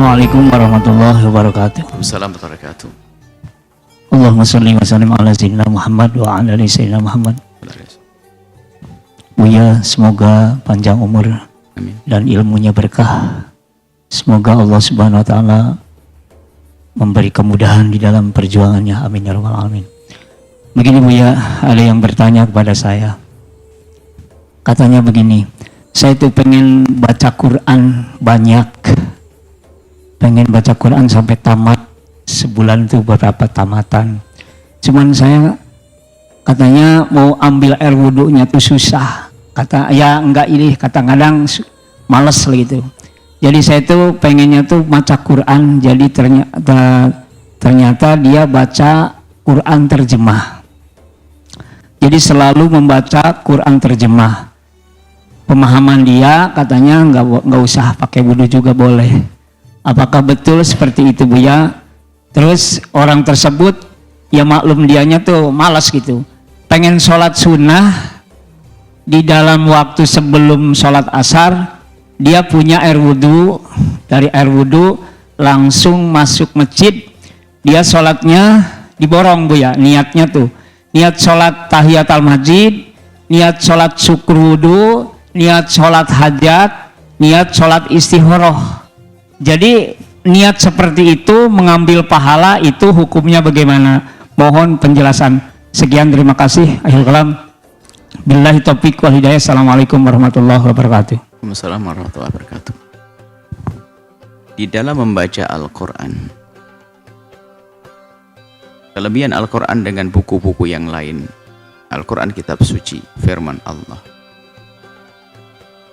Assalamualaikum warahmatullahi wabarakatuh. Assalamualaikum warahmatullahi wabarakatuh. Allahumma sholli wa sallim ala sayyidina Muhammad wa ala ali sayyidina Muhammad. Buya, semoga panjang umur Amin. dan ilmunya berkah. Semoga Allah Subhanahu wa taala memberi kemudahan di dalam perjuangannya. Amin ya rabbal alamin. Begini Buya, ada yang bertanya kepada saya. Katanya begini, saya itu pengen baca Quran banyak. Pengen baca Quran sampai tamat. Sebulan itu berapa tamatan. Cuman saya katanya mau ambil air wudhunya tuh susah. Kata ya enggak ini, kadang-kadang males gitu. Jadi saya tuh pengennya tuh baca Quran, jadi ternyata dia baca Quran terjemah. Jadi selalu membaca Quran terjemah. Pemahaman dia katanya nggak usah pakai wudhu juga boleh. Apakah betul seperti itu Buya? Terus orang tersebut ya maklum dianya tuh malas gitu. Pengen sholat sunnah di dalam waktu sebelum sholat asar, dia punya air wudhu, dari air wudhu langsung masuk masjid, dia sholatnya diborong Buya, niatnya tuh niat sholat tahiyat al-masjid, niat sholat syukur wudhu, niat sholat hajat, niat sholat istikharah. Jadi niat seperti itu mengambil pahala itu hukumnya bagaimana? Mohon penjelasan. Sekian, terima kasih. Akhirul kalam. Billahi taufiq wal hidayah. Assalamualaikum warahmatullahi wabarakatuh. Assalamualaikum warahmatullahi wabarakatuh. Di dalam membaca Al-Quran, kelebihan Al-Quran dengan buku-buku yang lain, Al-Quran kitab suci, firman Allah.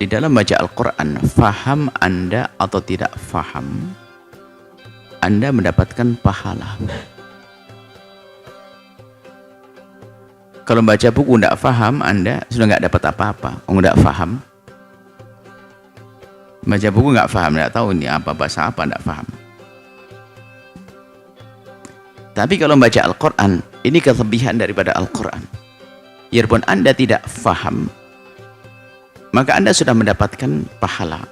Di dalam baca Al-Quran, faham Anda atau tidak faham, Anda mendapatkan pahala. Kalau baca buku tidak faham, Anda sudah nggak dapat apa-apa. Nggak faham. Baca buku nggak faham, nggak tahu ini apa, bahasa apa, nggak faham. Tapi kalau membaca Al-Quran, ini kelebihan daripada Al-Quran. Biarpun Anda tidak faham, maka Anda sudah mendapatkan pahala.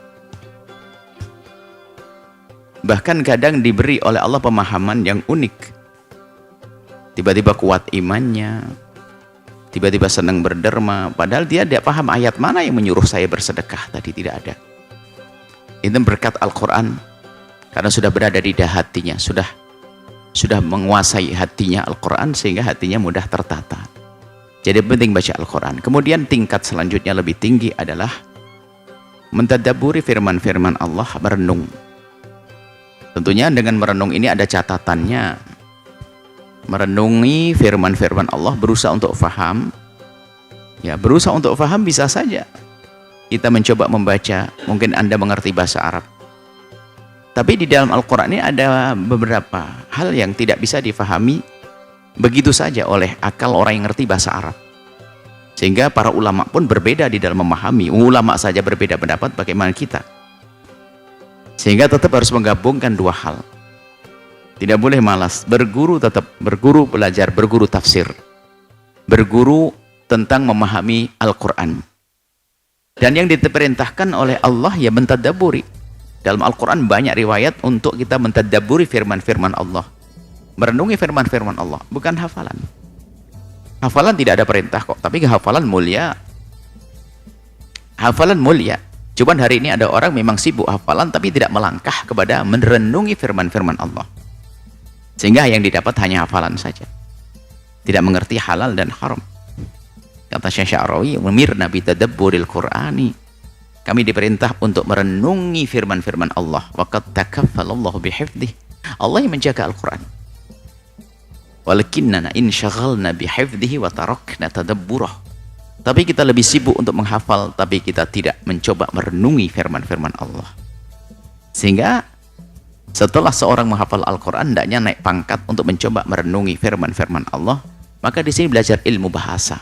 Bahkan kadang diberi oleh Allah pemahaman yang unik. Tiba-tiba kuat imannya, tiba-tiba senang berderma, padahal dia tidak paham ayat mana yang menyuruh saya bersedekah tadi, tidak ada. Itu berkat Al-Quran, karena sudah berada di hatinya, sudah menguasai hatinya Al-Quran, sehingga hatinya mudah tertata. Jadi penting baca Al-Quran. Kemudian tingkat selanjutnya lebih tinggi adalah mentadabburi firman-firman Allah, merenung. Tentunya dengan merenung ini ada catatannya. Merenungi firman-firman Allah, berusaha untuk faham. Ya, berusaha untuk faham bisa saja. Kita mencoba membaca, mungkin Anda mengerti bahasa Arab. Tapi di dalam Al-Quran ini ada beberapa hal yang tidak bisa difahami begitu saja oleh akal orang yang ngerti bahasa Arab. Sehingga para ulama pun berbeda di dalam memahami. Ulama saja berbeda pendapat, bagaimana kita? Sehingga tetap harus menggabungkan dua hal. Tidak boleh malas. Berguru tetap, berguru belajar, berguru tafsir. Berguru tentang memahami Al-Quran. Dan yang diperintahkan oleh Allah ya mentadabburi. Dalam Al-Quran banyak riwayat untuk kita mentadabburi firman-firman Allah. Merenungi firman-firman Allah, bukan hafalan. Hafalan tidak ada perintah kok, tapi hafalan mulia. Hafalan mulia. Cuman hari ini ada orang memang sibuk hafalan, tapi tidak melangkah kepada merenungi firman-firman Allah. Sehingga yang didapat hanya hafalan saja. Tidak mengerti halal dan haram. Kata Syekh Sya'rawi, "Umirna bi tadabburil Qur'ani." Kami diperintah untuk merenungi firman-firman Allah. Wa qad takaffalallahu bihifdih. Allah yang menjaga Al-Quran. Walakinnana insyaghalna bihifdhihi wa tarakna tadabburah. Tapi kita lebih sibuk untuk menghafal, tapi kita tidak mencoba merenungi firman-firman Allah. Sehingga setelah seorang menghafal Al-Quran, hendaknya naik pangkat untuk mencoba merenungi firman-firman Allah. Maka di sini belajar ilmu bahasa.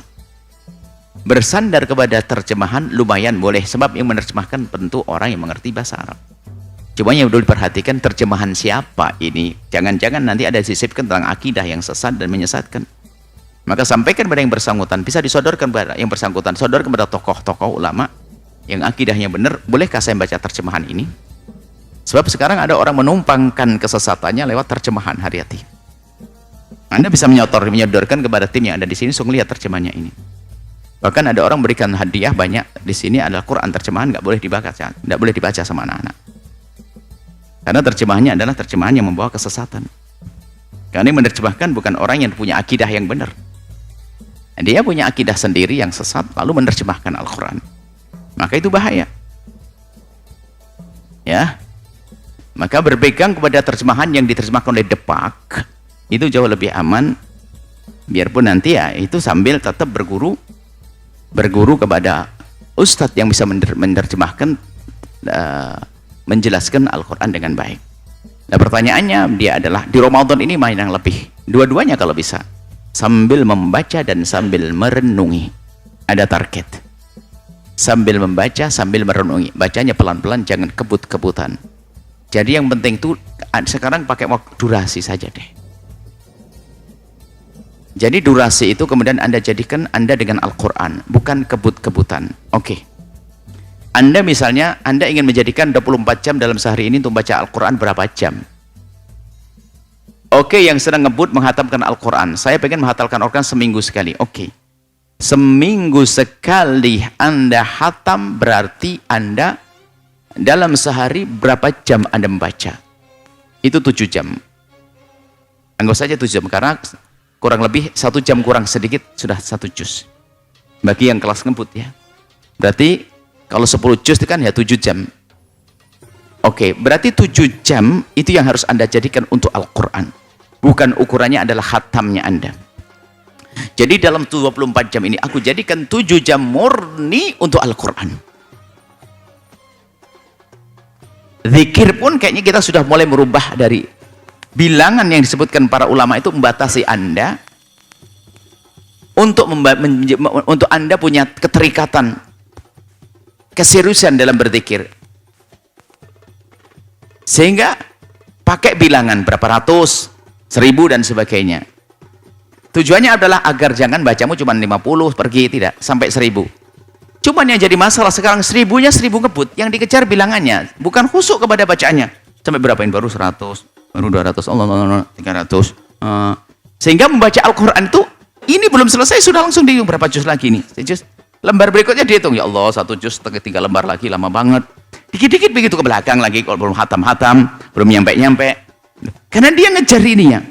Bersandar kepada terjemahan lumayan boleh, sebab yang menerjemahkan tentu orang yang mengerti bahasa Arab. Cuma yang dulu diperhatikan terjemahan siapa ini. Jangan-jangan nanti ada disisipkan tentang akidah yang sesat dan menyesatkan. Maka sampaikan kepada yang bersangkutan, bisa disodorkan kepada yang bersangkutan, sodorkan kepada tokoh-tokoh ulama yang akidahnya benar. Bolehkah saya baca terjemahan ini? Sebab sekarang ada orang menumpangkan kesesatannya lewat terjemahan Haryati. Anda bisa menyodorkan kepada tim yang ada di sini, so lihat terjemahannya ini. Bahkan ada orang berikan hadiah banyak di sini adalah Quran terjemahan, nggak boleh dibaca sama anak-anak. Karena terjemahannya adalah terjemahan yang membawa kesesatan. Karena yang menerjemahkan bukan orang yang punya akidah yang benar. Dia punya akidah sendiri yang sesat, lalu menerjemahkan Al-Quran. Maka itu bahaya. Ya, maka berpegang kepada terjemahan yang diterjemahkan oleh Depak itu jauh lebih aman. Biarpun nanti ya itu sambil tetap berguru kepada ustadz yang bisa menerjemahkan, menjelaskan Al-Quran dengan baik. Nah pertanyaannya dia adalah di Ramadan ini main yang lebih, dua-duanya kalau bisa, sambil membaca dan sambil merenungi. Ada target, sambil membaca sambil merenungi, bacanya pelan-pelan, jangan kebut-kebutan. Jadi yang penting itu sekarang pakai waktu durasi saja deh. Jadi durasi itu kemudian Anda jadikan Anda dengan Al-Quran, bukan kebut-kebutan. Oke. Anda misalnya, Anda ingin menjadikan 24 jam dalam sehari ini untuk baca Al-Quran berapa jam? Oke, yang sedang ngebut menghatamkan Al-Quran. Saya pengen menghatamkan Al-Quran seminggu sekali. Oke. Seminggu sekali Anda hatam, berarti Anda dalam sehari berapa jam Anda membaca? Itu 7 jam. Anggap saja 7 jam, karena kurang lebih 1 jam kurang sedikit sudah 1 juz. Bagi yang kelas ngebut ya. Berarti kalau 10 juz itu kan ya 7 jam. Oke, berarti 7 jam itu yang harus Anda jadikan untuk Al-Quran. Bukan ukurannya adalah khatamnya Anda. Jadi dalam 24 jam ini aku jadikan 7 jam murni untuk Al-Quran. Zikir pun kayaknya kita sudah mulai merubah dari bilangan yang disebutkan para ulama itu membatasi Anda untuk Anda punya keterikatan, keseriusan dalam berzikir. Sehingga pakai bilangan berapa ratus, 1000 dan sebagainya. Tujuannya adalah agar jangan bacamu cuma 50 pergi, tidak, sampai 1000. Cuman yang jadi masalah sekarang 1000-nya 1000 ngebut, yang dikejar bilangannya, bukan khusyuk kepada bacaannya. Sampai berapa ini baru 100, baru 200, Allah, 300. Sehingga membaca Al-Quran itu, ini belum selesai, sudah langsung dihitung berapa juz lagi nih. Juz. Lembar berikutnya dihitung, ya Allah 1 juz, 3 lembar lagi, lama banget. Dikit-dikit begitu ke belakang lagi, kalau belum hatam-hatam, belum nyampe-nyampe. Karena dia ngejar ini ya.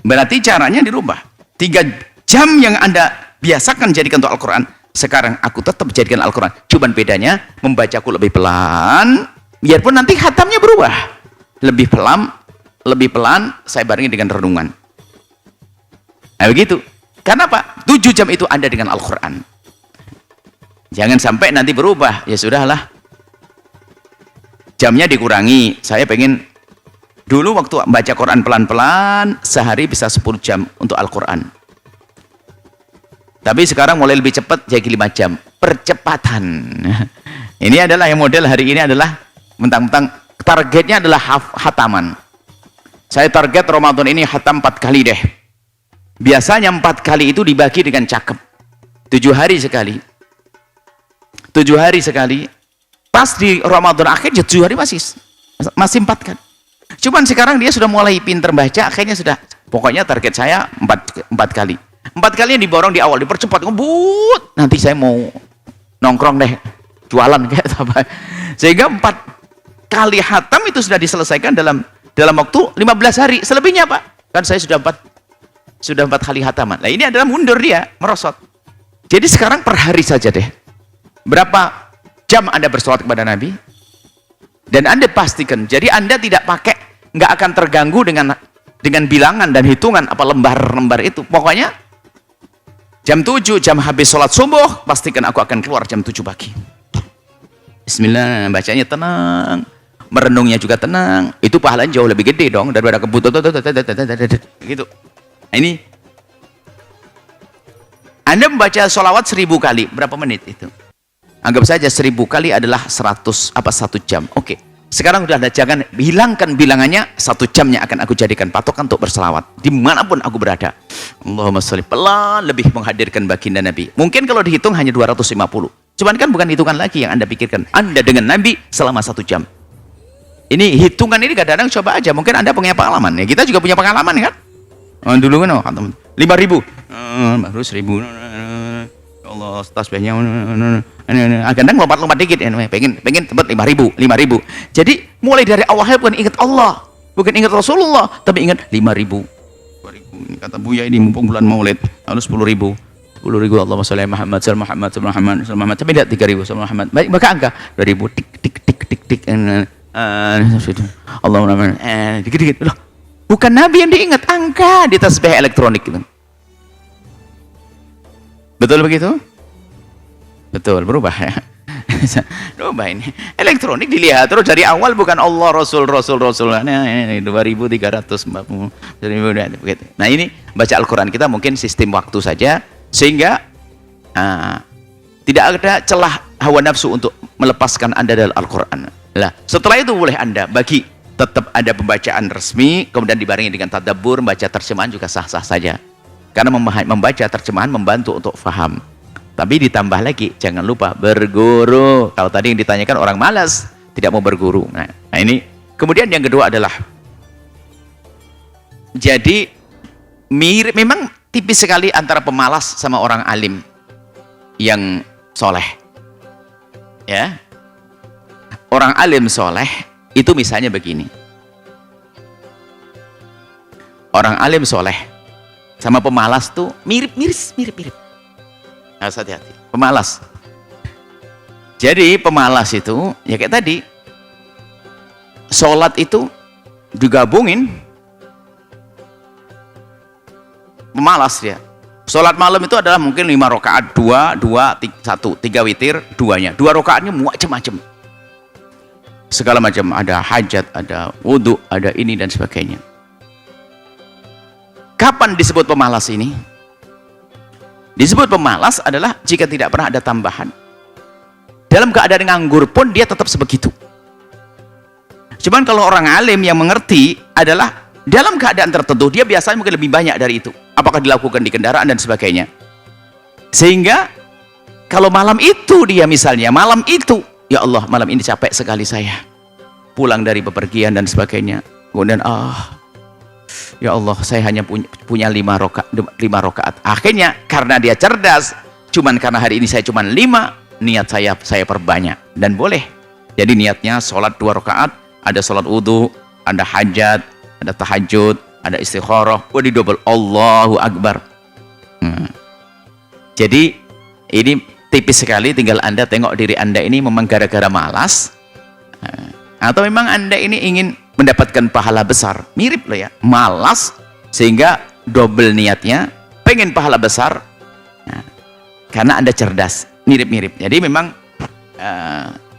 Berarti caranya dirubah. 3 jam yang Anda biasakan jadikan untuk Al-Quran, sekarang aku tetap jadikan Al-Quran. Cuman bedanya, membacaku lebih pelan, biarpun nanti hatamnya berubah. Lebih pelan, saya barengi dengan renungan. Nah begitu. Karena apa? 7 jam itu Anda dengan Al-Quran. Jangan sampai nanti berubah. Ya sudahlah. Jamnya dikurangi. Saya pengen dulu waktu baca Quran pelan-pelan, sehari bisa 10 jam untuk Al-Quran. Tapi sekarang mulai lebih cepat, jadi 5 jam. Percepatan. Ini adalah yang model hari ini adalah mentang-mentang targetnya adalah hataman. Saya target Ramadan ini hatam 4 kali deh. Biasanya 4 kali itu dibagi dengan cakep. 7 hari sekali. 7 hari sekali. Pas di Ramadan akhir 7 hari masih 4 kali. Cuman sekarang dia sudah mulai pinter baca, akhirnya sudah. Pokoknya target saya 4 kali. 4 kali yang diborong di awal, dipercepat, ngebut. Nanti saya mau nongkrong deh, jualan kayak apa. Sehingga 4 kali hatam itu sudah diselesaikan dalam waktu 15 hari. Selebihnya Pak, kan saya sudah 4 kali hataman. Nah ini adalah mundur dia, merosot. Jadi sekarang per hari saja deh. Berapa jam Anda bersolawat kepada Nabi? Dan Anda pastikan, jadi Anda tidak pakai, nggak akan terganggu dengan bilangan dan hitungan apa lembar-lembar itu. Pokoknya jam 7, jam habis sholat subuh, pastikan aku akan keluar jam 7 pagi. Bismillah, bacanya tenang, merenungnya juga tenang. Itu pahalanya jauh lebih gede dong daripada kebut gitu. Nah, ini Anda membaca sholawat 1000 kali, berapa menit itu? Anggap saja 1000 kali adalah 1 jam. Oke. Sekarang sudah ada, jangan hilangkan bilangannya, 1 jamnya akan aku jadikan patokan untuk berselawat. Dimanapun aku berada. Allahumma sholli, pelan lebih menghadirkan baginda Nabi. Mungkin kalau dihitung hanya 250. Cuman kan bukan hitungan lagi yang Anda pikirkan. Anda dengan Nabi selama 1 jam. Ini hitungan ini kadang-kadang coba aja, mungkin Anda punya pengalaman ya, kita juga punya pengalaman kan. Dulu kan 5.000 baru 1.000, ya Allah tasbihnya kadang lompat-lompat dikit ya, pengen tempat 5.000. Jadi mulai dari awalnya bukan ingat Allah, bukan ingat Rasulullah, tapi ingat 5.000. Ini kata Buya ini mumpung bulan Maulid harus 10.000. Allahumma sholli Muhammad Muhammad, tapi tidak 3.000 Muhammad. Baik, maka angka 2.000 tik Allahumma dikit-dikit loh. Bukan Nabi yang diingat, angka di tasbih elektronik itu. Betul begitu? Betul, berubah ya. Berubah ini. Elektronik dilihat terus dari awal, bukan Allah, Rasul. Nah, 2.340. Nah, ini baca Al-Quran kita mungkin sistem waktu saja, sehingga tidak ada celah hawa nafsu untuk melepaskan Anda dari Al-Quran. Lah, setelah itu boleh Anda bagi, tetap ada pembacaan resmi, kemudian dibarengi dengan tadabbur, membaca terjemahan juga sah-sah saja. Karena membaca terjemahan membantu untuk faham. Tapi ditambah lagi, jangan lupa berguru. Kalau tadi yang ditanyakan orang malas, tidak mau berguru. Nah ini. Kemudian yang kedua adalah, jadi mirip, memang tipis sekali antara pemalas sama orang alim yang soleh. Ya, orang alim soleh itu misalnya begini. Orang alim soleh sama pemalas tuh mirip. Harus hati-hati. Pemalas. Jadi pemalas itu ya kayak tadi, sholat itu digabungin, pemalas dia. Sholat malam itu adalah mungkin 5 rakaat, 2, 1, 3 witir, 2-nya. 2 rakaatnya macam-macam. Segala macam, ada hajat, ada wudhu, ada ini dan sebagainya. Kapan disebut pemalas ini? Disebut pemalas adalah jika tidak pernah ada tambahan. Dalam keadaan nganggur pun dia tetap sebegitu. Cuman kalau orang alim yang mengerti adalah dalam keadaan tertentu dia biasanya mungkin lebih banyak dari itu. Apakah dilakukan di kendaraan dan sebagainya. Sehingga kalau malam itu dia misalnya, malam itu, ya Allah malam ini capek sekali saya. Pulang dari bepergian dan sebagainya. Kemudian ya Allah saya hanya punya 5 rakaat. Akhirnya karena dia cerdas, cuman karena hari ini saya cuman 5, niat saya perbanyak. Dan boleh. Jadi niatnya sholat 2 rakaat, ada sholat wudhu, ada hajat, ada tahajud, ada istikharah, di double Allahu Akbar. Jadi ini tipis sekali, tinggal Anda tengok diri Anda ini memang gara-gara malas, atau memang Anda ini ingin mendapatkan pahala besar. Mirip loh ya, malas sehingga double niatnya, pengen pahala besar, karena Anda cerdas. Mirip-mirip. Jadi memang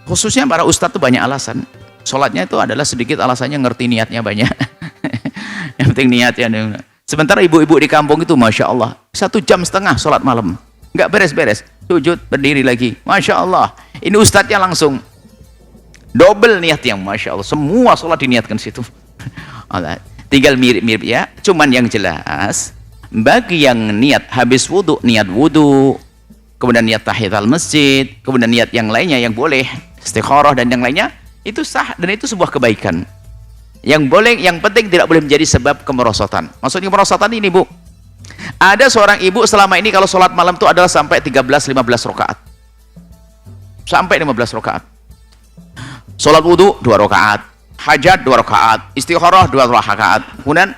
khususnya para ustadz itu banyak alasan. Sholatnya itu adalah sedikit alasannya, ngerti niatnya banyak. Yang penting niatnya. Sementara ibu-ibu di kampung itu Masya Allah 1,5 jam sholat malam, nggak beres-beres, sujud berdiri lagi, Masya Allah. Ini ustadznya langsung double niat yang Masya Allah, semua sholat diniatkan situ. Tinggal mirip-mirip ya. Cuman yang jelas, bagi yang niat habis wudhu, niat wudhu, kemudian niat tahiyatul masjid, kemudian niat yang lainnya yang boleh, istikharah dan yang lainnya, itu sah dan itu sebuah kebaikan. Yang boleh, yang penting tidak boleh menjadi sebab kemerosotan. Maksudnya kemerosotan ini, Bu, ada seorang ibu selama ini kalau sholat malam itu adalah sampai 13-15 rakaat, sampai 15 rakaat. Sholat wudhu 2 rakaat, hajat 2 rakaat, istikharah 2 rakaat, kemudian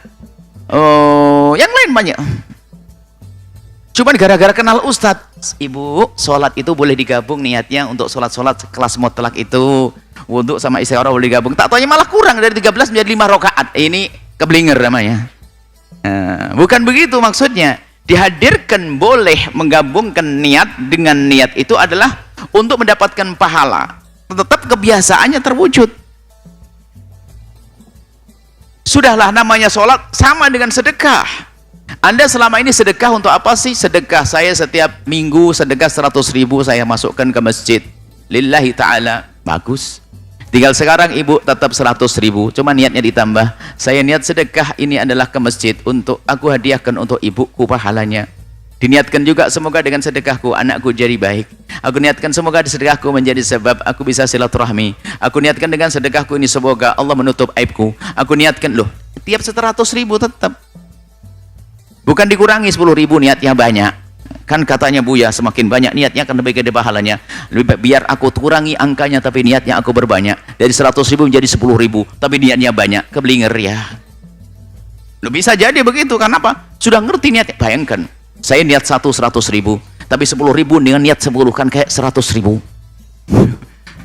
yang lain banyak. Cuman gara-gara kenal ustadz, ibu, sholat itu boleh digabung niatnya untuk sholat-sholat kelas mutlak itu, wudhu sama istikharah boleh digabung. Tak taunya malah kurang dari 13 menjadi 5 rakaat. Ini keblinger namanya. Bukan begitu maksudnya. Dihadirkan boleh menggabungkan niat dengan niat itu adalah untuk mendapatkan pahala. Tetap kebiasaannya terwujud. Sudahlah, namanya sholat sama dengan sedekah. Anda selama ini sedekah untuk apa sih? Sedekah saya setiap minggu sedekah 100.000 saya masukkan ke masjid lillahi ta'ala. Bagus. Tinggal sekarang ibu tetap 100.000, cuma niatnya ditambah. Saya niat sedekah ini adalah ke masjid untuk aku hadiahkan untuk ibuku pahalanya. Diniatkan juga semoga dengan sedekahku anakku jadi baik. Aku niatkan semoga sedekahku menjadi sebab aku bisa silaturahmi. Aku niatkan dengan sedekahku ini semoga Allah menutup aibku. Aku niatkan, loh, tiap 100.000 tetap. Bukan dikurangi 10.000 niatnya banyak. Kan katanya Buya, semakin banyak niatnya akan lebih gede pahalanya. Lebih baik biar aku kurangi angkanya tapi niatnya aku berbanyak. Dari 100.000 menjadi 10.000 tapi niatnya banyak. Keblinger ya. Loh, bisa jadi begitu, karena apa? Sudah ngerti niatnya. Bayangkan, saya niat 100.000, tapi 10.000 dengan niat 10 kan kayak 100.000.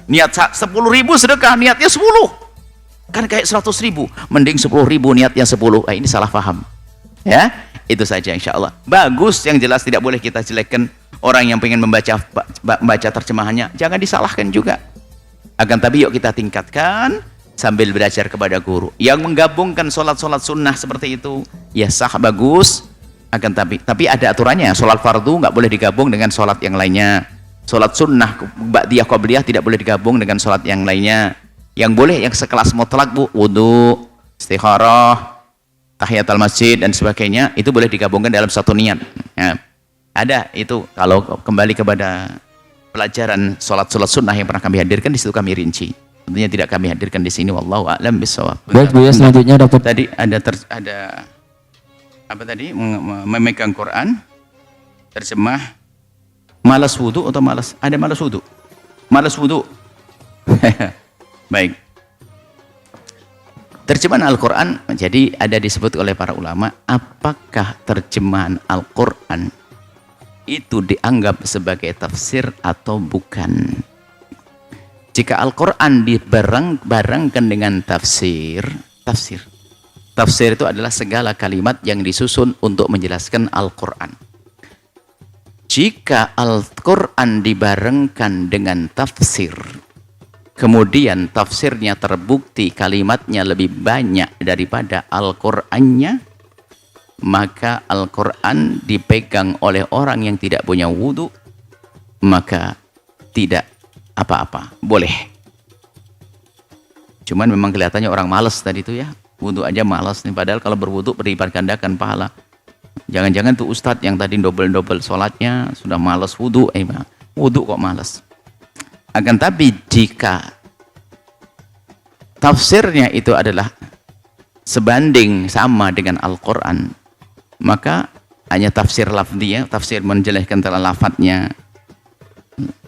Niat 10.000 sedekah, niatnya 10 kan kayak 100.000. Mending 10.000 niatnya 10. Ini salah paham ya. Itu saja insya Allah. Bagus, yang jelas tidak boleh kita jelekkan orang yang pengen membaca terjemahannya. Jangan disalahkan juga. Akan tapi yuk kita tingkatkan sambil belajar kepada guru. Yang menggabungkan sholat-sholat sunnah seperti itu, ya sah, bagus. Akan tapi ada aturannya. Sholat fardu nggak boleh digabung dengan sholat yang lainnya. Sholat sunnah ba'diyah qabliyah tidak boleh digabung dengan sholat yang lainnya. Yang boleh yang sekelas mutlak, Bu, wudu, istikharah, tahiyatul masjid dan sebagainya, itu boleh digabungkan dalam satu niat ya. Ada itu kalau kembali kepada pelajaran sholat sunnah yang pernah kami hadirkan, di situ kami rinci. Tentunya tidak kami hadirkan di sini, wallahu a'lam bishawab. Baik, Bu, ya, selanjutnya dapat tadi ada apa tadi, memegang Quran terjemah malas wudu atau malas, ada malas wudu baik. Terjemahan Al-Quran, jadi ada disebut oleh para ulama, apakah terjemahan Al-Quran itu dianggap sebagai tafsir atau bukan? Jika Al-Quran dibarengkan dengan tafsir itu adalah segala kalimat yang disusun untuk menjelaskan Al-Quran. Jika Al-Quran dibarengkan dengan tafsir, kemudian tafsirnya terbukti kalimatnya lebih banyak daripada Al-Qur'annya, maka Al-Qur'an dipegang oleh orang yang tidak punya wudu, maka tidak apa-apa, boleh. Cuman memang kelihatannya orang malas tadi itu ya, wudu aja malas nih, padahal kalau berwudu berlipat gandakan pahala. Jangan-jangan tuh ustadz yang tadi double sholatnya sudah malas wudu, wudu kok malas. Akan tapi jika tafsirnya itu adalah sebanding sama dengan Al-Quran, maka hanya tafsir lafdiyah, tafsir menjelaskan tentang lafadznya,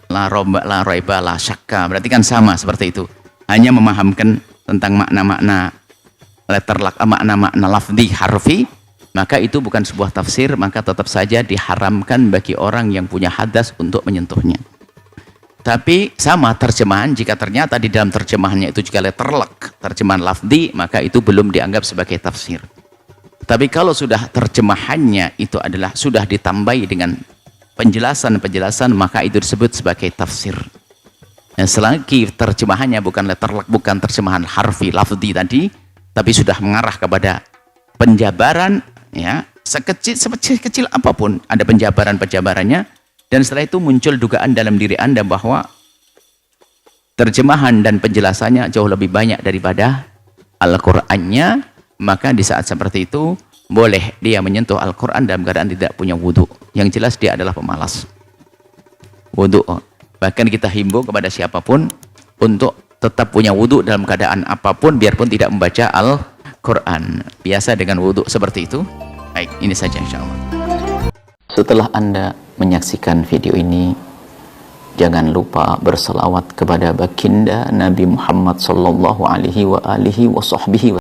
la raiba la syakka, berarti kan sama seperti itu, hanya memahamkan tentang makna-makna makna-makna lafdi harfi, maka itu bukan sebuah tafsir, maka tetap saja diharamkan bagi orang yang punya hadas untuk menyentuhnya. Tapi sama terjemahan, jika ternyata di dalam terjemahannya itu juga letterlek, terjemahan lafdi, maka itu belum dianggap sebagai tafsir. Tapi kalau sudah terjemahannya itu adalah sudah ditambahi dengan penjelasan-penjelasan, maka itu disebut sebagai tafsir. Nah, selagi terjemahannya bukan letterlek, bukan terjemahan harfi lafdi tadi, tapi sudah mengarah kepada penjabaran, ya, sekecil apapun ada penjabarannya. Dan setelah itu muncul dugaan dalam diri Anda bahwa terjemahan dan penjelasannya jauh lebih banyak daripada Al-Qur'annya, maka di saat seperti itu boleh dia menyentuh Al-Qur'an dalam keadaan tidak punya wudu. Yang jelas dia adalah pemalas wudu. Bahkan kita himbau kepada siapapun untuk tetap punya wudu dalam keadaan apapun, biarpun tidak membaca Al-Qur'an. Biasa dengan wudu seperti itu. Baik, ini saja insya Allah. Setelah Anda menyaksikan video ini, jangan lupa berselawat kepada baginda Nabi Muhammad sallallahu alaihi wa alihi wa sahbihi